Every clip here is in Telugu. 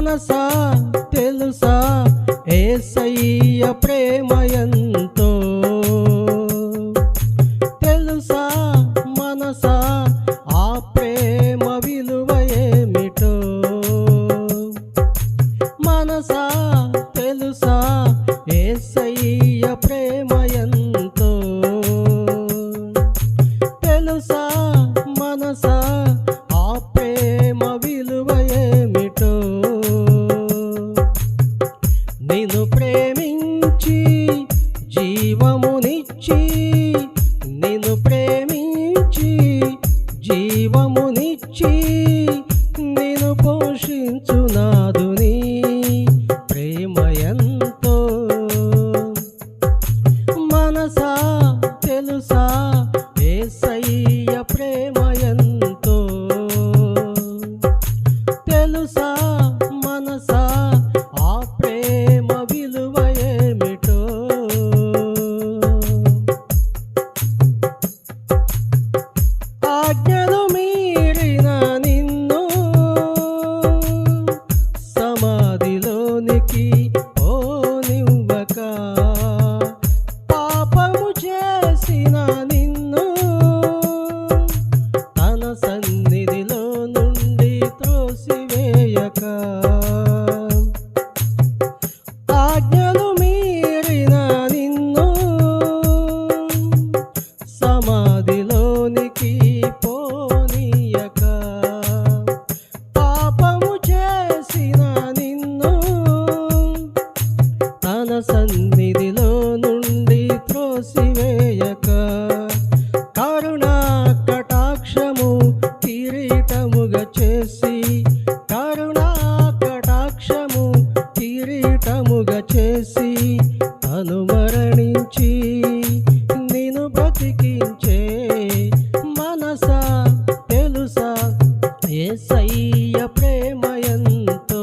మనసా తెలుసా యేసయ్య ప్రేమ ఎంతో, తెలుసా మనసా ఆ ప్రేమ విలువ ఏమిటో. మనసా తెలుసా యేసయ్య ప్రేమ ఎంతో, తెలుసా మనసా ఆ ప్రేమ విలువ ఏమిటో. నిన్ను ప్రేమించి జీవమునిచ్చి, నిన్ను ప్రేమించి జీవమునిచ్చి నిన్ను పోషించునాదుని ప్రేమ ఎంతో. మనసా తెలుసా యేసయ్య ప్రేమ ఎంతో, తెలుసా మనసా ఆ ప్రేమ విలువ ఏమిటో. ఆజ్ఞలు మీరిన నిన్ను సమాధిలోనికి పోనివ్వక, పాపము చేసిన నిన్ను తన సన్నిధిలో నుండి త్రోసివేయక, ఆజ్ఞలు మీరిన నిన్ను సమాధిలోనికి పోనీయక, పాపము చేసిన నిన్ను తన సన్నిధిలో నుండి త్రోసివేయక, కరుణా కటాక్షము కిరీటముగా చేసి, కరుణా కటాక్షము కిరీటముగా చేసి తను మరణించి నిన్ను బ్రతికించే. మనసా తెలుసా యేసయ్య ప్రేమ ఎంతో,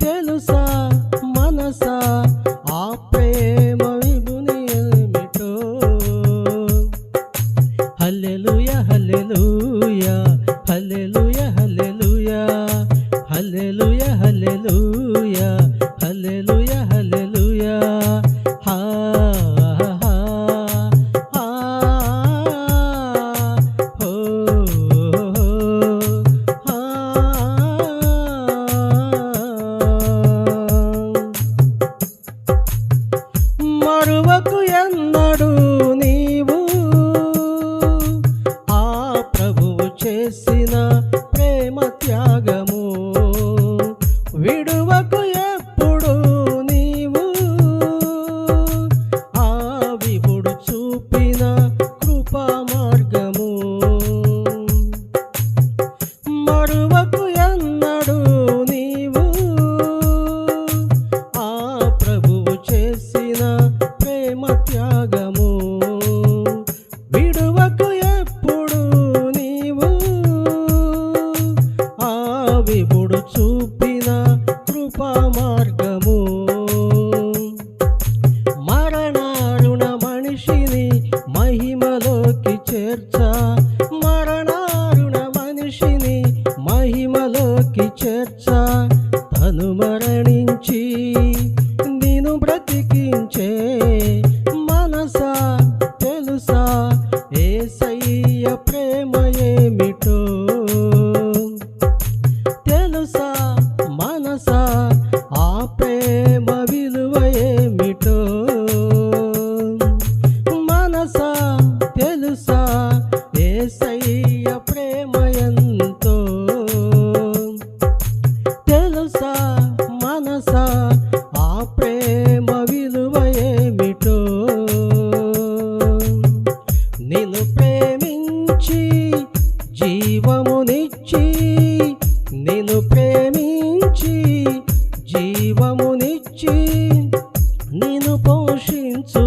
తెలుసా మనసా ఆ ప్రేమ విలువ ఏమిటో. హల్లెలూయా హల్లెలూయా హల్లెలూయా హల్లెలూయా హల్లెలూయా హల్లెలూయా హల్లెలూయా హల్లెలూయా. హా హా హా హో హా. మరువకు ఎన్నడూ నీవు ఆ ప్రభువు చేసిన ప్రేమ త్యాగము, విడువకు ఎప్పుడు నీవు ఆ విపుడు చూపిన కృపా మార్గము. మరువకు ఎన్నడూ నీవు ఆ ప్రభువు చేసిన ప్రేమ త్యాగము, విడువకు ఎప్పుడు నీవు ఆ విపుడు చూపిన కృపా మార్గము. మరణారుణ మనిషిని మహిమలోకి చేర్చ, మరణారుణ మనిషిని మహిమలోకి చేర్చ, తను మరణించి నిన్ను బ్రతికించే. మనసా తెలుసా యేసయ్య ప్రేమ ఏమిటో, తెలుసా మనసా ఆ ప్రేమ విలువ ఏమిటో. మనసా తెలుసా యేసయ్య ప్రేమ ఎంతో, తెలుసా మనసా ఆ ప్రేమ విలువ ఏమిటో. నిన్ను ప్రేమించి జీవమునిచ్చి, నిన్ను ప్రేమించి జీవమునిచ్చి నిన్ను పోషించు